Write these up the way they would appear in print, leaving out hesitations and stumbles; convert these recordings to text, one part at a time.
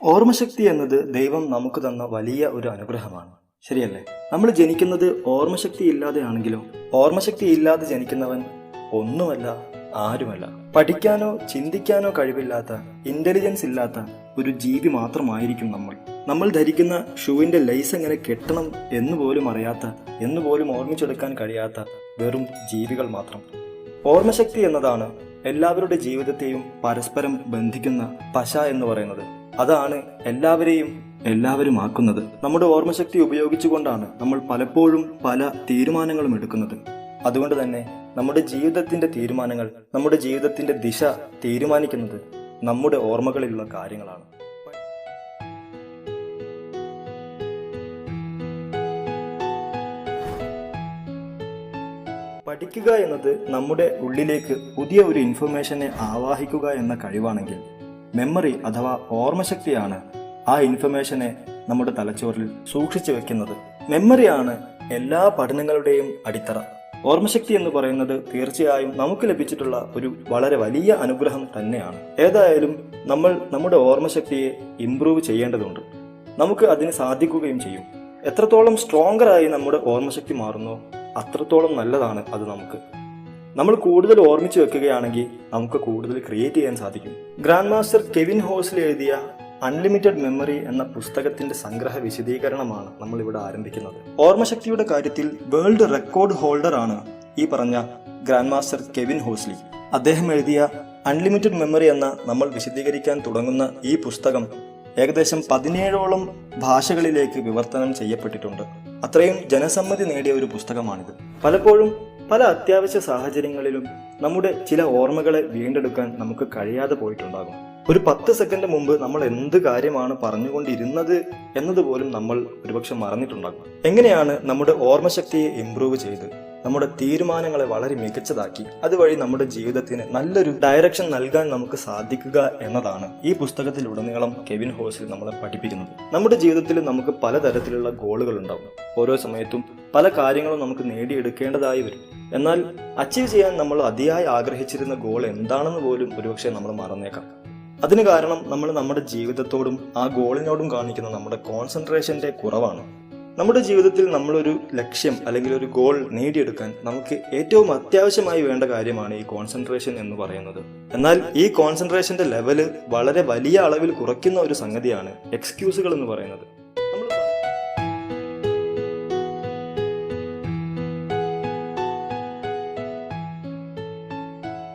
ഓർമ്മശക്തി എന്നത് ദൈവം നമുക്ക് തന്ന വലിയ ഒരു അനുഗ്രഹമാണ്, ശരിയല്ലേ? നമ്മൾ ജനിക്കുന്നത് ഓർമ്മശക്തി ഇല്ലാതെയാണെങ്കിലും ഓർമ്മശക്തി ഇല്ലാതെ ജനിക്കുന്നവൻ ഒന്നുമല്ല, ആരുമല്ല. പഠിക്കാനോ ചിന്തിക്കാനോ കഴിവില്ലാത്ത, ഇന്റലിജൻസ് ഇല്ലാത്ത ഒരു ജീവി മാത്രമായിരിക്കും നമ്മൾ ധരിക്കുന്ന ഷൂവിന്റെ ലൈസ് എങ്ങനെ കെട്ടണം എന്നുപോലും അറിയാത്ത, എന്നുപോലും ഓർമ്മിച്ചെടുക്കാൻ കഴിയാത്ത വെറും ജീവികൾ മാത്രം. ഓർമ്മശക്തി എന്നതാണ് എല്ലാവരുടെ ജീവിതത്തെയും പരസ്പരം ബന്ധിക്കുന്ന പശ എന്ന് പറയുന്നത്. അതാണ് എല്ലാവരും ആക്കുന്നത്. നമ്മുടെ ഓർമ്മശക്തി ഉപയോഗിച്ചുകൊണ്ടാണ് നമ്മൾ പലപ്പോഴും പല തീരുമാനങ്ങളും എടുക്കുന്നത്. അതുകൊണ്ട് തന്നെ നമ്മുടെ ജീവിതത്തിന്റെ തീരുമാനങ്ങൾ, നമ്മുടെ ജീവിതത്തിന്റെ ദിശ തീരുമാനിക്കുന്നത് നമ്മുടെ ഓർമ്മകളിലുള്ള കാര്യങ്ങളാണ്. പഠിക്കുക എന്നത് നമ്മുടെ ഉള്ളിലേക്ക് പുതിയ ഒരു ഇൻഫർമേഷനെ ആവാഹിക്കുക എന്ന കഴിവാണെങ്കിൽ, മെമ്മറി അഥവാ ഓർമ്മശക്തിയാണ് ആ ഇൻഫർമേഷനെ നമ്മുടെ തലച്ചോറിൽ സൂക്ഷിച്ചു വെക്കുന്നത്. മെമ്മറിയാണ് എല്ലാ പഠനങ്ങളുടെയും അടിത്തറ. ഓർമ്മശക്തി എന്ന് പറയുന്നത് തീർച്ചയായും നമുക്ക് ലഭിച്ചിട്ടുള്ള ഒരു വളരെ വലിയ അനുഗ്രഹം തന്നെയാണ്. ഏതായാലും നമ്മൾ നമ്മുടെ ഓർമ്മശക്തിയെ ഇംപ്രൂവ് ചെയ്യേണ്ടതുണ്ട്. നമുക്ക് അതിന് സാധിക്കുകയും ചെയ്യും. എത്രത്തോളം സ്ട്രോങ്ങറായി നമ്മുടെ ഓർമ്മശക്തി മാറുന്നോ അത്രത്തോളം നല്ലതാണ് അത് നമുക്ക്. നമ്മൾ കൂടുതൽ ഓർമ്മിച്ചു വെക്കുകയാണെങ്കിൽ നമുക്ക് കൂടുതൽ ക്രിയേറ്റ് ചെയ്യാൻ സാധിക്കും. ഗ്രാൻഡ് മാസ്റ്റർ കെവിൻ ഹോസ്ലി എഴുതിയ അൺലിമിറ്റഡ് മെമ്മറി എന്ന പുസ്തകത്തിന്റെ സംഗ്രഹ വിശദീകരണമാണ് നമ്മൾ ഇവിടെ ആരംഭിക്കുന്നത്. ഓർമ്മശക്തിയുടെ കാര്യത്തിൽ വേൾഡ് റെക്കോർഡ് ഹോൾഡർ ആണ് ഈ പറഞ്ഞ ഗ്രാൻഡ് മാസ്റ്റർ കെവിൻ ഹോസ്ലി. അദ്ദേഹം എഴുതിയ അൺലിമിറ്റഡ് മെമ്മറി എന്ന നമ്മൾ വിശദീകരിക്കാൻ തുടങ്ങുന്ന ഈ പുസ്തകം ഏകദേശം 17ഓളം ഭാഷകളിലേക്ക് വിവർത്തനം ചെയ്യപ്പെട്ടിട്ടുണ്ട്. അത്രയും ജനസമ്മതി നേടിയ ഒരു പുസ്തകമാണിത്. പലപ്പോഴും പല അത്യാവശ്യ സാഹചര്യങ്ങളിലും നമ്മുടെ ചില ഓർമ്മകളെ വീണ്ടെടുക്കാൻ നമുക്ക് കഴിയാതെ പോയിട്ടുണ്ടാകും. ഒരു 10 സെക്കൻഡ് മുമ്പ് നമ്മൾ എന്ത് കാര്യമാണ് പറഞ്ഞുകൊണ്ടിരുന്നത് എന്നതുപോലും നമ്മൾ ഒരുപക്ഷെ മറന്നിട്ടുണ്ടാകും. എങ്ങനെയാണ് നമ്മുടെ ഓർമ്മശക്തിയെ ഇംപ്രൂവ് ചെയ്ത് നമ്മുടെ തീരുമാനങ്ങളെ വളരെ മികച്ചതാക്കി അതുവഴി നമ്മുടെ ജീവിതത്തിന് നല്ലൊരു ഡയറക്ഷൻ നൽകാൻ നമുക്ക് സാധിക്കുക എന്നതാണ് ഈ പുസ്തകത്തിലുടനീളം കെവിൻ ഹോസ്ലി നമ്മളെ പഠിപ്പിക്കുന്നത്. നമ്മുടെ ജീവിതത്തിൽ നമുക്ക് പലതരത്തിലുള്ള ഗോളുകൾ ഉണ്ടാവും. ഓരോ സമയത്തും പല കാര്യങ്ങളും നമുക്ക് നേടിയെടുക്കേണ്ടതായി വരും. എന്നാൽ അച്ചീവ് ചെയ്യാൻ നമ്മൾ അതിയായി ആഗ്രഹിച്ചിരുന്ന ഗോൾ എന്താണെന്ന് പോലും ഒരുപക്ഷെ നമ്മൾ മറന്നേക്കാം. അതിന് കാരണം നമ്മൾ നമ്മുടെ ജീവിതത്തോടും ആ ഗോളിനോടും കാണിക്കുന്ന നമ്മുടെ കോൺസെൻട്രേഷന്റെ കുറവാണ്. നമ്മുടെ ജീവിതത്തിൽ നമ്മളൊരു ലക്ഷ്യം അല്ലെങ്കിൽ ഒരു ഗോൾ നേടിയെടുക്കാൻ നമുക്ക് ഏറ്റവും അത്യാവശ്യമായി വേണ്ട കാര്യമാണ് ഈ കോൺസെൻട്രേഷൻ എന്ന് പറയുന്നത്. എന്നാൽ ഈ കോൺസെൻട്രേഷന്റെ ലെവല് വളരെ വലിയ അളവിൽ കുറയ്ക്കുന്ന ഒരു സംഗതിയാണ് എക്സ്ക്യൂസുകൾ എന്ന് പറയുന്നത്.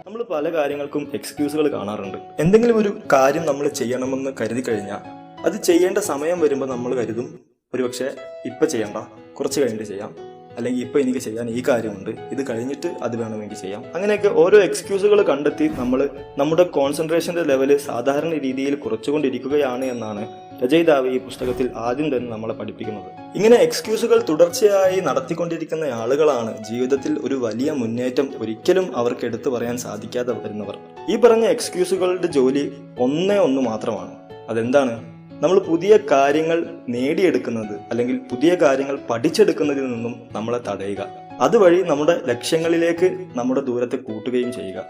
നമ്മൾ പല കാര്യങ്ങൾക്കും എക്സ്ക്യൂസുകൾ കാണാറുണ്ട്. എന്തെങ്കിലും ഒരു കാര്യം നമ്മൾ ചെയ്യണമെന്ന് കരുതി കഴിഞ്ഞാൽ അത് ചെയ്യേണ്ട സമയം വരുമ്പോൾ നമ്മൾ കരുതും, ഒരുപക്ഷെ ഇപ്പം ചെയ്യണ്ട, കുറച്ച് കഴിഞ്ഞിട്ട് ചെയ്യാം, അല്ലെങ്കിൽ ഇപ്പം എനിക്ക് ചെയ്യാൻ ഈ കാര്യമുണ്ട്, ഇത് കഴിഞ്ഞിട്ട് അത് വേണമെങ്കിൽ ചെയ്യാം. അങ്ങനെയൊക്കെ ഓരോ എക്സ്ക്യൂസുകൾ കണ്ടെത്തി നമ്മൾ നമ്മുടെ കോൺസെൻട്രേഷന്റെ ലെവല് സാധാരണ രീതിയിൽ കുറച്ചുകൊണ്ടിരിക്കുകയാണ് എന്നാണ് രചയിതാവ് ഈ പുസ്തകത്തിൽ ആദ്യം തന്നെ നമ്മളെ പഠിപ്പിക്കുന്നത്. ഇങ്ങനെ എക്സ്ക്യൂസുകൾ തുടർച്ചയായി നടത്തിക്കൊണ്ടിരിക്കുന്ന ആളുകളാണ് ജീവിതത്തിൽ ഒരു വലിയ മുന്നേറ്റം ഒരിക്കലും അവർക്ക് എടുത്തു പറയാൻ സാധിക്കാതെ വരുന്നവർ. ഈ പറഞ്ഞ എക്സ്ക്യൂസുകളുടെ ജോലി ഒന്നേ ഒന്ന് മാത്രമാണ്. അതെന്താണ്? നമ്മൾ പുതിയ കാര്യങ്ങൾ നേടിയെടുക്കുന്നത് അല്ലെങ്കിൽ പുതിയ കാര്യങ്ങൾ പഠിച്ചെടുക്കുന്നതിൽ നിന്നും നമ്മളെ തടയുക. അതുവഴി നമ്മുടെ ലക്ഷ്യങ്ങളിലേക്ക് നമ്മുടെ ദൂരത്തെ കൂട്ടുകയും ചെയ്യുക.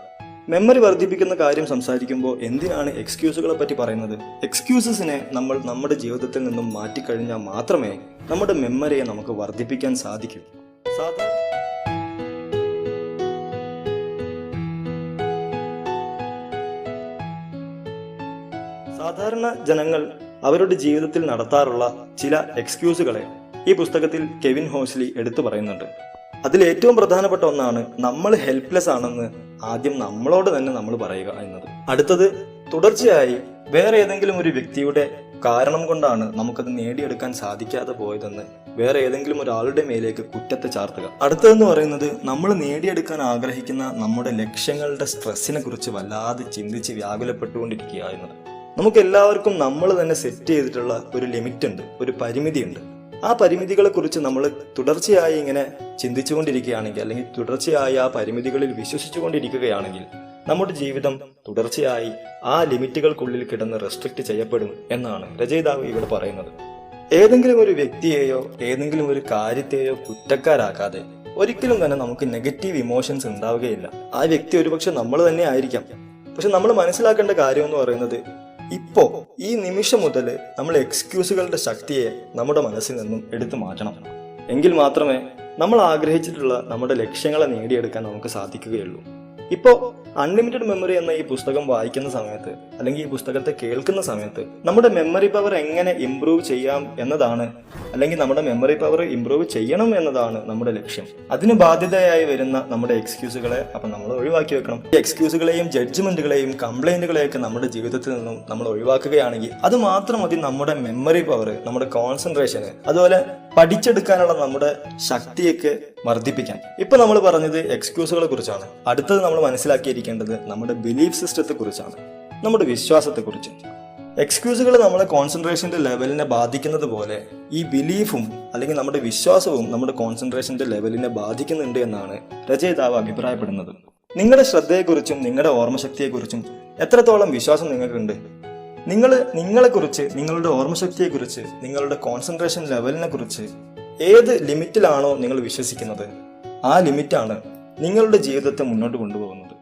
മെമ്മറി വർദ്ധിപ്പിക്കുന്ന കാര്യം സംസാരിക്കുമ്പോൾ എന്തിനാണ് എക്സ്ക്യൂസുകളെ പറ്റി പറയുന്നത്? എക്സ്ക്യൂസസിനെ നമ്മൾ നമ്മുടെ ജീവിതത്തിൽ നിന്നും മാറ്റിക്കഴിഞ്ഞാൽ മാത്രമേ നമ്മുടെ മെമ്മറിയെ നമുക്ക് വർദ്ധിപ്പിക്കാൻ സാധിക്കൂ. സാധാരണ ജനങ്ങൾ അവരുടെ ജീവിതത്തിൽ നടത്താറുള്ള ചില എക്സ്ക്യൂസുകളെ ഈ പുസ്തകത്തിൽ കെവിൻ ഹോസ്ലി എടുത്തു പറയുന്നുണ്ട്. അതിൽ ഏറ്റവും പ്രധാനപ്പെട്ട ഒന്നാണ് നമ്മൾ ഹെൽപ്ലെസ് ആണെന്ന് ആദ്യം നമ്മളോട് തന്നെ നമ്മൾ പറയുക എന്നത്. അടുത്തത് തുടർച്ചയായി വേറെ ഏതെങ്കിലും ഒരു വ്യക്തിയുടെ കാരണം കൊണ്ടാണ് നമുക്കത് നേടിയെടുക്കാൻ സാധിക്കാതെ പോയതെന്ന് വേറെ ഏതെങ്കിലും ഒരാളുടെ മേലേക്ക് കുറ്റത്തെ ചാർത്തുക. അടുത്തതെന്ന് പറയുന്നത് നമ്മൾ നേടിയെടുക്കാൻ ആഗ്രഹിക്കുന്ന നമ്മുടെ ലക്ഷ്യങ്ങളുടെ സ്ട്രെസ്സിനെ കുറിച്ച് വല്ലാതെ ചിന്തിച്ച് വ്യാകുലപ്പെട്ടുകൊണ്ടിരിക്കുക എന്നത്. നമുക്ക് എല്ലാവർക്കും നമ്മൾ തന്നെ സെറ്റ് ചെയ്തിട്ടുള്ള ഒരു ലിമിറ്റ് ഉണ്ട്, ഒരു പരിമിതിയുണ്ട്. ആ പരിമിതികളെ കുറിച്ച് നമ്മൾ തുടർച്ചയായി ഇങ്ങനെ ചിന്തിച്ചുകൊണ്ടിരിക്കുകയാണെങ്കിൽ അല്ലെങ്കിൽ തുടർച്ചയായി ആ പരിമിതികളിൽ വിശ്വസിച്ചുകൊണ്ടിരിക്കുകയാണെങ്കിൽ നമ്മുടെ ജീവിതം തുടർച്ചയായി ആ ലിമിറ്റുകൾക്കുള്ളിൽ കിടന്ന് റെസ്ട്രിക്റ്റ് ചെയ്യപ്പെടും എന്നാണ് രചയിതാവ് ഇവിടെ പറയുന്നത്. ഏതെങ്കിലും ഒരു വ്യക്തിയെയോ ഏതെങ്കിലും ഒരു കാര്യത്തെയോ കുറ്റക്കാരാക്കാതെ ഒരിക്കലും തന്നെ നമുക്ക് നെഗറ്റീവ് ഇമോഷൻസ് ഉണ്ടാവുകയില്ല. ആ വ്യക്തി ഒരുപക്ഷെ നമ്മൾ തന്നെ ആയിരിക്കാം. പക്ഷെ നമ്മൾ മനസ്സിലാക്കേണ്ട കാര്യം എന്ന് പറയുന്നത് ഇപ്പോൾ ഈ നിമിഷം മുതൽ നമ്മൾ എക്സ്ക്യൂസുകളുടെ ശക്തിയെ നമ്മുടെ മനസ്സിൽ നിന്നും എടുത്തു മാറ്റണം. എങ്കിൽ മാത്രമേ നമ്മൾ ആഗ്രഹിച്ചിട്ടുള്ള നമ്മുടെ ലക്ഷ്യങ്ങളെ നേടിയെടുക്കാൻ നമുക്ക് സാധിക്കുകയുള്ളൂ. ഇപ്പോൾ അൺലിമിറ്റഡ് മെമ്മറി എന്ന ഈ പുസ്തകം വായിക്കുന്ന സമയത്ത് അല്ലെങ്കിൽ ഈ പുസ്തകത്തെ കേൾക്കുന്ന സമയത്ത് നമ്മുടെ മെമ്മറി പവർ എങ്ങനെ ഇംപ്രൂവ് ചെയ്യാം എന്നതാണ്, അല്ലെങ്കിൽ നമ്മുടെ മെമ്മറി പവർ ഇംപ്രൂവ് ചെയ്യണം എന്നതാണ് നമ്മുടെ ലക്ഷ്യം. അതിന് ബാധ്യതയായി വരുന്ന നമ്മുടെ എക്സ്ക്യൂസുകളെ അപ്പം നമ്മൾ ഒഴിവാക്കി വെക്കണം. ഈ എക്സ്ക്യൂസുകളെയും ജഡ്ജ്മെന്റുകളെയും കംപ്ലൈന്റുകളെയൊക്കെ നമ്മുടെ ജീവിതത്തിൽ നിന്നും നമ്മൾ ഒഴിവാക്കുകയാണെങ്കിൽ അത് മാത്രം മതി നമ്മുടെ മെമ്മറി പവർ, നമ്മുടെ കോൺസെൻട്രേഷന്, അതുപോലെ പഠിച്ചെടുക്കാനുള്ള നമ്മുടെ ശക്തിയൊക്കെ വർദ്ധിപ്പിക്കാൻ. ഇപ്പൊ നമ്മൾ പറഞ്ഞത് എക്സ്ക്യൂസുകളെ കുറിച്ചാണ്. അടുത്തത് നമ്മൾ മനസ്സിലാക്കിയിരിക്കേണ്ടത് നമ്മുടെ ബിലീഫ് സിസ്റ്റത്തെ കുറിച്ചാണ്, നമ്മുടെ വിശ്വാസത്തെ കുറിച്ച്. എക്സ്ക്യൂസുകൾ നമ്മളെ കോൺസെൻട്രേഷന്റെ ലെവലിനെ ബാധിക്കുന്നത് പോലെ ഈ ബിലീഫും അല്ലെങ്കിൽ നമ്മുടെ വിശ്വാസവും നമ്മുടെ കോൺസെൻട്രേഷന്റെ ലെവലിനെ ബാധിക്കുന്നുണ്ട് എന്നാണ് രചയിതാവ് അഭിപ്രായപ്പെടുന്നത്. നിങ്ങളുടെ ശ്രദ്ധയെക്കുറിച്ചും നിങ്ങളുടെ ഓർമ്മശക്തിയെക്കുറിച്ചും എത്രത്തോളം വിശ്വാസം നിങ്ങൾക്കുണ്ട്? നിങ്ങളെക്കുറിച്ച്, നിങ്ങളുടെ ഓർമ്മശക്തിയെക്കുറിച്ച്, നിങ്ങളുടെ കോൺസെൻട്രേഷൻ ലെവലിനെ കുറിച്ച് ഏത് ലിമിറ്റിലാണോ നിങ്ങൾ വിശ്വസിക്കുന്നത്, ആ ലിമിറ്റാണ് നിങ്ങളുടെ ജീവിതത്തെ മുന്നോട്ട് കൊണ്ടുപോകുന്നത്.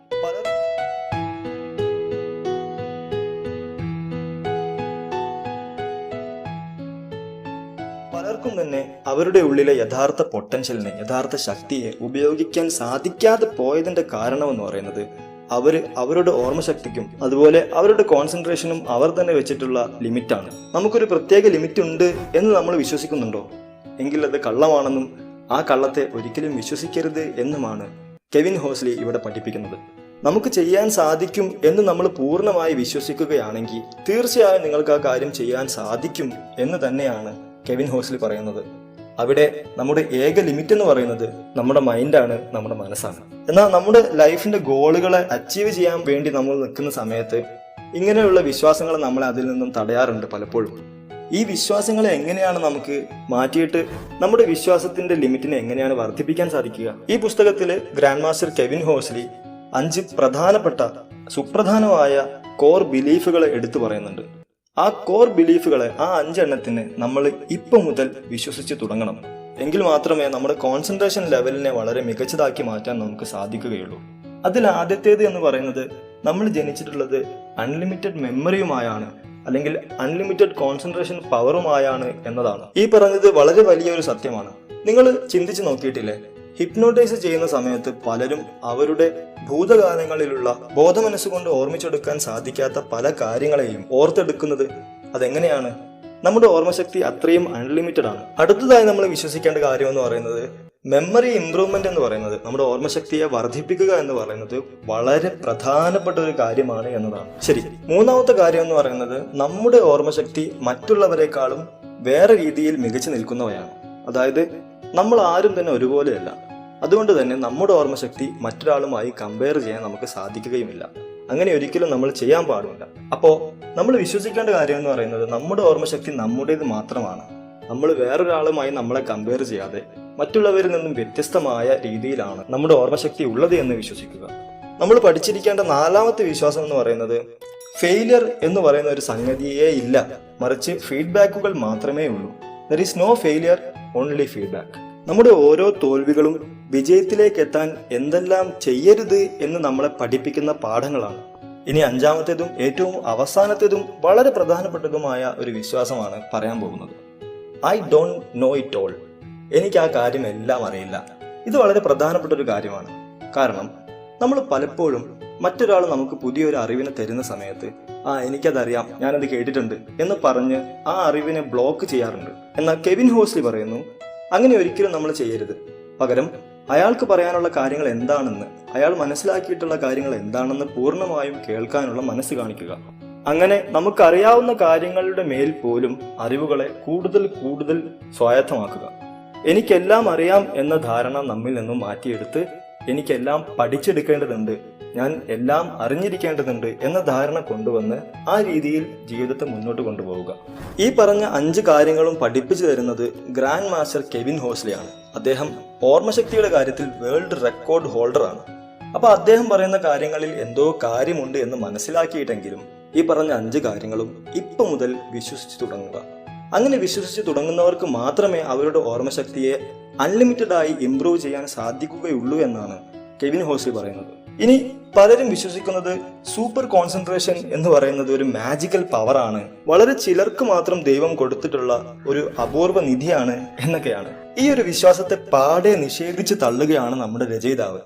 പലർക്കും തന്നെ അവരുടെ ഉള്ളിലെ യഥാർത്ഥ പൊട്ടൻഷ്യലിനെ, യഥാർത്ഥ ശക്തിയെ ഉപയോഗിക്കാൻ സാധിക്കാതെ പോയതിന്റെ കാരണമെന്ന് പറയുന്നത് അവരുടെ ഓർമ്മശക്തിക്കും അതുപോലെ അവരുടെ കോൺസെൻട്രേഷനും അവർ തന്നെ വെച്ചിട്ടുള്ള ലിമിറ്റാണ്. നമുക്കൊരു പ്രത്യേക ലിമിറ്റ് ഉണ്ട് എന്ന് നമ്മൾ വിശ്വസിക്കുന്നുണ്ടോ? എങ്കിൽ അത് കള്ളമാണെന്നും ആ കള്ളത്തെ ഒരിക്കലും വിശ്വസിക്കരുത് എന്നുമാണ് കെവിൻ ഹോസ്ലി ഇവിടെ പഠിപ്പിക്കുന്നത്. നമുക്ക് ചെയ്യാൻ സാധിക്കും എന്ന് നമ്മൾ പൂർണ്ണമായി വിശ്വസിക്കുകയാണെങ്കിൽ തീർച്ചയായും നിങ്ങൾക്ക് ആ കാര്യം ചെയ്യാൻ സാധിക്കും എന്ന് തന്നെയാണ് കെവിൻ ഹോസ്ലി പറയുന്നത്. അവിടെ നമ്മുടെ ഏക ലിമിറ്റ് എന്ന് പറയുന്നത് നമ്മുടെ മൈൻഡാണ്, നമ്മുടെ മനസ്സാണ്. എന്നാൽ നമ്മുടെ ലൈഫിന്റെ ഗോളുകളെ അച്ചീവ് ചെയ്യാൻ വേണ്ടി നമ്മൾ നിൽക്കുന്ന സമയത്ത് ഇങ്ങനെയുള്ള വിശ്വാസങ്ങൾ നമ്മളെ അതിൽ നിന്നും തടയാറുണ്ട് പലപ്പോഴും. ഈ വിശ്വാസങ്ങളെ എങ്ങനെയാണ് നമുക്ക് മാറ്റിയിട്ട് നമ്മുടെ വിശ്വാസത്തിന്റെ ലിമിറ്റിനെ എങ്ങനെയാണ് വർദ്ധിപ്പിക്കാൻ സാധിക്കുക? ഈ പുസ്തകത്തില് ഗ്രാൻഡ് മാസ്റ്റർ കെവിൻ ഹോസ്ലി 5 പ്രധാനപ്പെട്ട സുപ്രധാനമായ കോർ ബിലീഫുകളെ എടുത്തു പറയുന്നുണ്ട്. ആ കോർ ബിലീഫുകളെ, ആ 5 എണ്ണത്തിന് നമ്മൾ ഇപ്പം മുതൽ വിശ്വസിച്ച് തുടങ്ങണം. എങ്കിൽ മാത്രമേ നമ്മുടെ കോൺസെൻട്രേഷൻ ലെവലിനെ വളരെ മികച്ചതാക്കി മാറ്റാൻ നമുക്ക് സാധിക്കുകയുള്ളൂ. അതിൽ ആദ്യത്തേത് എന്ന് പറയുന്നത് നമ്മൾ ജനിച്ചിട്ടുള്ളത് അൺലിമിറ്റഡ് മെമ്മറിയുമായാണ്, അല്ലെങ്കിൽ അൺലിമിറ്റഡ് കോൺസെൻട്രേഷൻ പവറുമായാണ് എന്നതാണ്. ഈ പറഞ്ഞത് വളരെ വലിയൊരു സത്യമാണ്. നിങ്ങൾ ചിന്തിച്ചു നോക്കിയിട്ടില്ലേ? ഹിപ്നോട്ടൈസ് ചെയ്യുന്ന സമയത്ത് പലരും അവരുടെ ഭൂതകാലങ്ങളിലുള്ള ബോധമനസ്സുകൊണ്ട് ഓർമ്മിച്ചെടുക്കാൻ സാധിക്കാത്ത പല കാര്യങ്ങളെയും ഓർത്തെടുക്കുന്നത് അതെങ്ങനെയാണ്? നമ്മുടെ ഓർമ്മശക്തി അത്രയും അൺലിമിറ്റഡ് ആണ്. അടുത്തതായി നമ്മൾ വിശ്വസിക്കേണ്ട കാര്യം എന്ന് പറയുന്നത് മെമ്മറി ഇംപ്രൂവ്മെന്റ് എന്ന് പറയുന്നത്, നമ്മുടെ ഓർമ്മശക്തിയെ വർദ്ധിപ്പിക്കുക എന്ന് പറയുന്നത് വളരെ പ്രധാനപ്പെട്ട ഒരു കാര്യമാണ് എന്നതാണ്. ശരി, മൂന്നാമത്തെ കാര്യം എന്ന് പറയുന്നത് നമ്മുടെ ഓർമ്മശക്തി മറ്റുള്ളവരെക്കാളും വേറെ രീതിയിൽ മികച്ചു നിൽക്കുന്നവയാണ്. അതായത് നമ്മൾ ആരും തന്നെ ഒരുപോലെയല്ല. അതുകൊണ്ട് തന്നെ നമ്മുടെ ഓർമ്മശക്തി മറ്റൊരാളുമായി കമ്പയർ ചെയ്യാൻ നമുക്ക് സാധിക്കുകയുമില്ല. അങ്ങനെ ഒരിക്കലും നമ്മൾ ചെയ്യാൻ പാടില്ല. അപ്പോൾ നമ്മൾ വിശ്വസിക്കേണ്ട കാര്യം എന്ന് പറയുന്നത് നമ്മുടെ ഓർമ്മശക്തി നമ്മുടേത് മാത്രമാണ്. നമ്മൾ വേറൊരാളുമായി നമ്മളെ കമ്പയർ ചെയ്യാതെ മറ്റുള്ളവരിൽ നിന്നും വ്യത്യസ്തമായ രീതിയിലാണ് നമ്മുടെ ഓർമ്മശക്തി ഉള്ളത് എന്ന് വിശ്വസിക്കുക. നമ്മൾ പഠിച്ചിരിക്കേണ്ട 4ാമത്തെ വിശ്വാസം എന്ന് പറയുന്നത് ഫെയിലിയർ എന്ന് പറയുന്ന ഒരു സംഗതിയേ ഇല്ല, മറിച്ച് ഫീഡ്ബാക്കുകൾ മാത്രമേ ഉള്ളൂ. There is no failure, only feedback. നമ്മുടെ ഓരോ തോൽവികളും വിജയത്തിലേക്ക് എത്താൻ എന്തെല്ലാം ചെയ്യരുത് എന്ന് നമ്മളെ പഠിപ്പിക്കുന്ന പാഠങ്ങളാണ്. ഇനി 5ാമത്തേതും ഏറ്റവും അവസാനത്തേതും വളരെ പ്രധാനപ്പെട്ടതുമായ ഒരു വിശ്വാസമാണ് പറയാൻ പോകുന്നത്. I don't know it all. എനിക്ക് ആ കാര്യം എല്ലാം അറിയില്ല. ഇത് വളരെ പ്രധാനപ്പെട്ട ഒരു കാര്യമാണ്. കാരണം നമ്മൾ പലപ്പോഴും മറ്റൊരാൾ നമുക്ക് പുതിയൊരു അറിവിനെ തരുന്ന സമയത്ത് എനിക്കതറിയാം, ഞാനത് കേട്ടിട്ടുണ്ട് എന്ന് പറഞ്ഞ് ആ അറിവിനെ ബ്ലോക്ക് ചെയ്യാറുണ്ട്. എന്നാൽ കെവിൻ ഹോസ്ലി പറയുന്നു, അങ്ങനെ ഒരിക്കലും നമ്മൾ ചെയ്യരുത്. പകരം അയാൾക്ക് പറയാനുള്ള കാര്യങ്ങൾ എന്താണെന്ന്, അയാൾ മനസ്സിലാക്കിയിട്ടുള്ള കാര്യങ്ങൾ എന്താണെന്ന് പൂർണ്ണമായും കേൾക്കാനുള്ള മനസ്സ് കാണിക്കുക. അങ്ങനെ നമുക്കറിയാവുന്ന കാര്യങ്ങളുടെ മേൽ പോലും അറിവുകളെ കൂടുതൽ കൂടുതൽ സ്വായത്തമാക്കുക. എനിക്കെല്ലാം അറിയാം എന്ന ധാരണ നമ്മിൽ നിന്നും മാറ്റിയെടുത്ത് എനിക്കെല്ലാം പഠിച്ചെടുക്കേണ്ടതുണ്ട്, ഞാൻ എല്ലാം അറിഞ്ഞിരിക്കേണ്ടതുണ്ട് എന്ന ധാരണ കൊണ്ടുവന്ന് ആ രീതിയിൽ ജീവിതത്തെ മുന്നോട്ട് കൊണ്ടുപോവുക. ഈ പറഞ്ഞ 5 കാര്യങ്ങളും പഠിപ്പിച്ചു തരുന്നത് ഗ്രാൻഡ് മാസ്റ്റർ കെവിൻ ഹോസ്ലിയാണ്. അദ്ദേഹം ഓർമ്മശക്തിയുടെ കാര്യത്തിൽ വേൾഡ് റെക്കോർഡ് ഹോൾഡർ ആണ്. അപ്പൊ അദ്ദേഹം പറയുന്ന കാര്യങ്ങളിൽ എന്തോ കാര്യമുണ്ട് എന്ന് മനസ്സിലാക്കിയിട്ടെങ്കിലും ഈ പറഞ്ഞ 5 കാര്യങ്ങളും ഇപ്പൊ മുതൽ വിശ്വസിച്ചു തുടങ്ങുക. അങ്ങനെ വിശ്വസിച്ച് തുടങ്ങുന്നവർക്ക് മാത്രമേ അവരുടെ ഓർമ്മശക്തിയെ അൺലിമിറ്റഡ് ആയി ഇംപ്രൂവ് ചെയ്യാൻ സാധിക്കുകയുള്ളൂ എന്നാണ് കെവിൻ ഹോസ്ലി പറയുന്നത്. ഇനി പലരും വിശ്വസിക്കുന്നത് സൂപ്പർ കോൺസെൻട്രേഷൻ എന്ന് പറയുന്നത് ഒരു മാജിക്കൽ പവറാണ്, വളരെ ചിലർക്ക് മാത്രം ദൈവം കൊടുത്തിട്ടുള്ള ഒരു അപൂർവ നിധിയാണ് എന്നൊക്കെയാണ്. ഈ ഒരു വിശ്വാസത്തെ പാടെ നിഷേധിച്ച് തള്ളുകയാണ് നമ്മുടെ രചയിതാവ്.